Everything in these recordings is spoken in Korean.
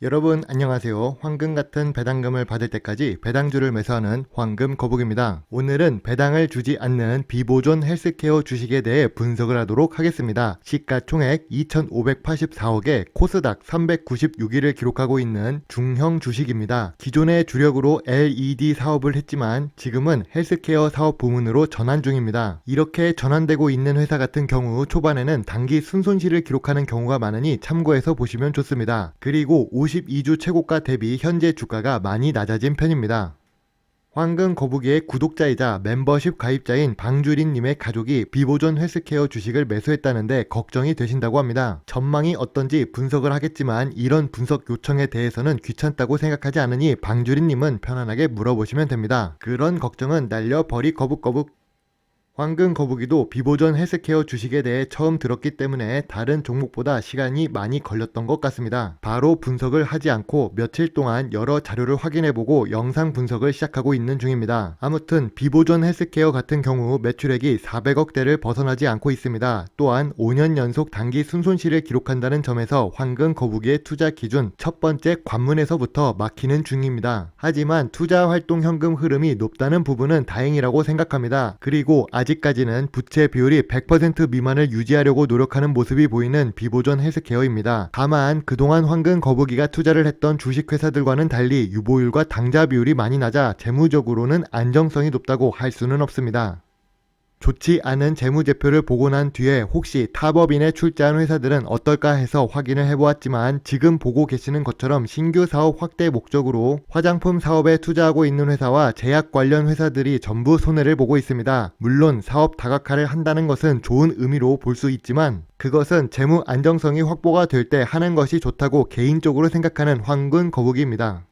여러분 안녕하세요. 황금 같은 배당금을 받을 때까지 배당주를 매수하는 황금 거북입니다. 오늘은 배당을 주지 않는 비보존 헬스케어 주식에 대해 분석을 하도록 하겠습니다. 시가총액 2,584억에 코스닥 396위를 기록하고 있는 중형 주식입니다. 기존의 주력으로 LED 사업을 했지만 지금은 헬스케어 사업 부문으로 전환 중입니다. 이렇게 전환되고 있는 회사 같은 경우 초반에는 단기 순손실을 기록하는 경우가 많으니 참고해서 보시면 좋습니다. 그리고 52주 최고가 대비 현재 주가가 많이 낮아진 편입니다. 황금 거북이의 구독자이자 멤버십 가입자인 방주린님의 가족이 비보존 헬스케어 주식을 매수했다는데 걱정이 되신다고 합니다. 전망이 어떤지 분석을 하겠지만 이런 분석 요청에 대해서는 귀찮다고 생각하지 않으니 방주린님은 편안하게 물어보시면 됩니다. 그런 걱정은 날려버리 거북거북. 황금 거북이도 비보존 헬스케어 주식에 대해 처음 들었기 때문에 다른 종목보다 시간이 많이 걸렸던 것 같습니다. 바로 분석을 하지 않고 며칠 동안 여러 자료를 확인해보고 영상 분석을 시작하고 있는 중입니다. 아무튼 비보존 헬스케어 같은 경우 매출액이 400억대를 벗어나지 않고 있습니다. 또한 5년 연속 단기 순손실을 기록한다는 점에서 황금 거북이의 투자 기준 첫 번째 관문에서부터 막히는 중입니다. 하지만 투자 활동 현금 흐름이 높다는 부분은 다행이라고 생각합니다. 그리고 아직까지는 부채 비율이 100% 미만을 유지하려고 노력하는 모습이 보이는 비보존 헬스케어입니다. 다만 그동안 황금 거북이가 투자를 했던 주식회사들과는 달리 유보율과 당좌 비율이 많이 낮아 재무적으로는 안정성이 높다고 할 수는 없습니다. 좋지 않은 재무제표를 보고 난 뒤에 혹시 탑업인에 출자한 회사들은 어떨까 해서 확인을 해보았지만 지금 보고 계시는 것처럼 신규 사업 확대 목적으로 화장품 사업에 투자하고 있는 회사와 제약 관련 회사들이 전부 손해를 보고 있습니다. 물론 사업 다각화를 한다는 것은 좋은 의미로 볼 수 있지만 그것은 재무 안정성이 확보가 될 때 하는 것이 좋다고 개인적으로 생각하는 황금 거북이입니다.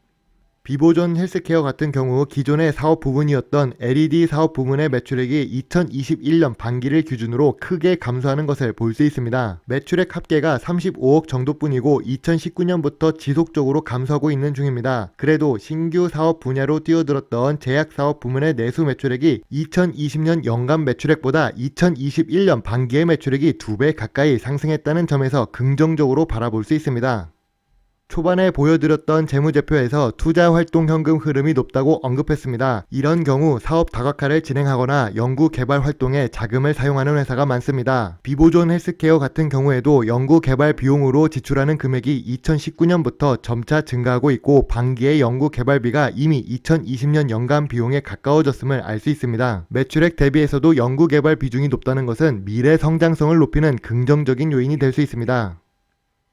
비보존 헬스케어 같은 경우 기존의 사업 부분이었던 LED 사업 부문의 매출액이 2021년 반기를 기준으로 크게 감소하는 것을 볼 수 있습니다. 매출액 합계가 35억 정도뿐이고 2019년부터 지속적으로 감소하고 있는 중입니다. 그래도 신규 사업 분야로 뛰어들었던 제약 사업 부문의 내수 매출액이 2020년 연간 매출액보다 2021년 반기의 매출액이 2배 가까이 상승했다는 점에서 긍정적으로 바라볼 수 있습니다. 초반에 보여드렸던 재무제표에서 투자활동 현금 흐름이 높다고 언급했습니다. 이런 경우 사업 다각화를 진행하거나 연구개발 활동에 자금을 사용하는 회사가 많습니다. 비보존 헬스케어 같은 경우에도 연구개발 비용으로 지출하는 금액이 2019년부터 점차 증가하고 있고 반기의 연구개발비가 이미 2020년 연간 비용에 가까워졌음을 알 수 있습니다. 매출액 대비해서도 연구개발 비중이 높다는 것은 미래 성장성을 높이는 긍정적인 요인이 될 수 있습니다.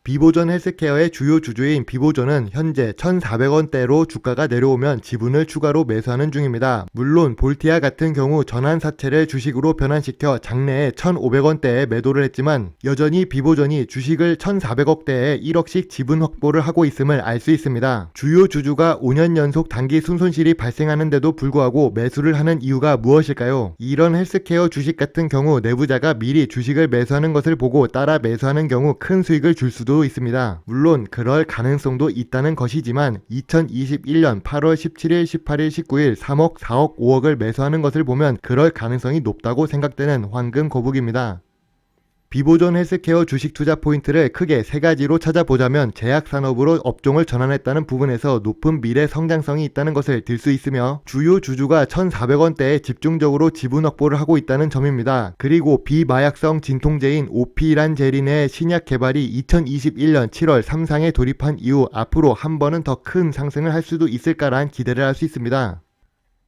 비보존 헬스케어의 주요 주주인 비보존은 현재 1,400원대로 주가가 내려오면 지분을 추가로 매수하는 중입니다. 물론 볼티아 같은 경우 전환사채를 주식으로 변환시켜 장래에 1,500원대에 매도를 했지만 여전히 비보존이 주식을 1,400억대에 1억씩 지분 확보를 하고 있음을 알 수 있습니다. 주요 주주가 5년 연속 단기 순손실이 발생하는데도 불구하고 매수를 하는 이유가 무엇일까요? 이런 헬스케어 주식 같은 경우 내부자가 미리 주식을 매수하는 것을 보고 따라 매수하는 경우 큰 수익을 줄 수도 있습니다. 물론 그럴 가능성도 있다는 것이지만 2021년 8월 17일, 18일, 19일 3억, 4억, 5억을 매수하는 것을 보면 그럴 가능성이 높다고 생각되는 황금 거북입니다. 비보존 헬스케어 주식 투자 포인트를 크게 세 가지로 찾아보자면 제약 산업으로 업종을 전환했다는 부분에서 높은 미래 성장성이 있다는 것을 들 수 있으며 주요 주주가 1,400원대에 집중적으로 지분 확보를 하고 있다는 점입니다. 그리고 비마약성 진통제인 오피란제린의 신약 개발이 2021년 7월 3상에 돌입한 이후 앞으로 한 번은 더 큰 상승을 할 수도 있을까란 기대를 할 수 있습니다.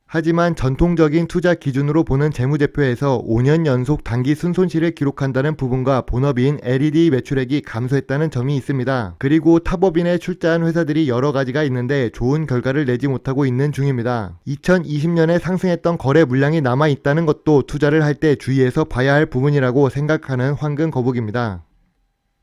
하지만 전통적인 투자 기준으로 보는 재무제표에서 5년 연속 단기 순손실을 기록한다는 부분과 본업인 LED 매출액이 감소했다는 점이 있습니다. 그리고 탑업인에 출자한 회사들이 여러 가지가 있는데 좋은 결과를 내지 못하고 있는 중입니다. 2020년에 상승했던 거래 물량이 남아있다는 것도 투자를 할 때 주의해서 봐야 할 부분이라고 생각하는 황금 거북입니다.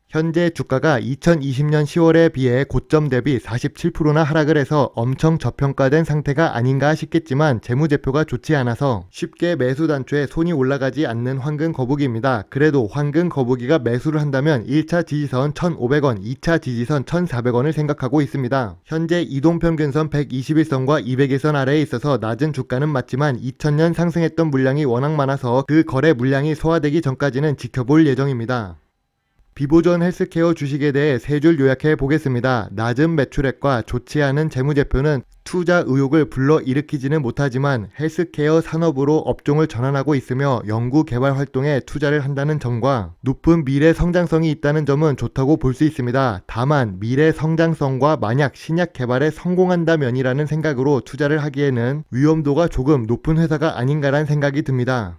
현재 주가가 2020년 10월에 비해 고점 대비 47%나 하락을 해서 엄청 저평가된 상태가 아닌가 싶겠지만 재무제표가 좋지 않아서 쉽게 매수 단초에 손이 올라가지 않는 황금 거북이입니다. 그래도 황금 거북이가 매수를 한다면 1차 지지선 1,500원, 2차 지지선 1,400원을 생각하고 있습니다. 현재 이동평균선 121선과 200일선 아래에 있어서 낮은 주가는 맞지만 2000년 상승했던 물량이 워낙 많아서 그 거래 물량이 소화되기 전까지는 지켜볼 예정입니다. 비보존 헬스케어 주식에 대해 세 줄 요약해 보겠습니다. 낮은 매출액과 좋지 않은 재무제표는 투자 의욕을 불러일으키지는 못하지만 헬스케어 산업으로 업종을 전환하고 있으며 연구개발 활동에 투자를 한다는 점과 높은 미래 성장성이 있다는 점은 좋다고 볼 수 있습니다. 다만 미래 성장성과 만약 신약 개발에 성공한다면이라는 생각으로 투자를 하기에는 위험도가 조금 높은 회사가 아닌가라는 생각이 듭니다.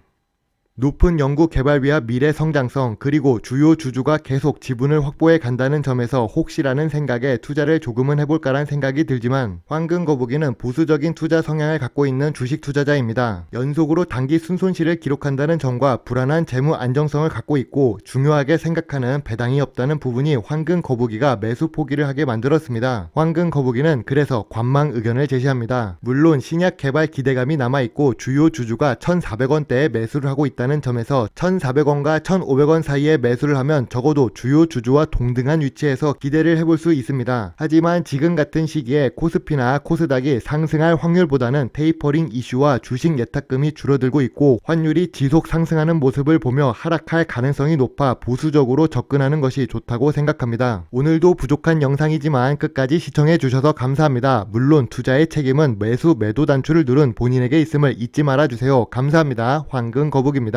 높은 연구 개발비와 미래 성장성 그리고 주요 주주가 계속 지분을 확보해 간다는 점에서 혹시라는 생각에 투자를 조금은 해볼까라는 생각이 들지만 황금거북이는 보수적인 투자 성향을 갖고 있는 주식 투자자입니다. 연속으로 단기 순손실을 기록한다는 점과 불안한 재무 안정성을 갖고 있고 중요하게 생각하는 배당이 없다는 부분이 황금거북이가 매수 포기를 하게 만들었습니다. 황금거북이는 그래서 관망 의견을 제시합니다. 물론 신약 개발 기대감이 남아있고 주요 주주가 1,400원대에 매수를 하고 있다 는 점에서 1,400원과 1,500원 사이에 매수를 하면 적어도 주요 주주와 동등한 위치에서 기대를 해볼 수 있습니다. 하지만 지금 같은 시기에 코스피나 코스닥이 상승할 확률보다는 테이퍼링 이슈와 주식 예탁금이 줄어들고 있고 환율이 지속 상승하는 모습을 보며 하락할 가능성이 높아 보수적으로 접근하는 것이 좋다고 생각합니다. 오늘도 부족한 영상이지만 끝까지 시청해 주셔서 감사합니다. 물론 투자의 책임은 매수 매도 단추를 누른 본인에게 있음을 잊지 말아주세요. 감사합니다. 황금거북입니다.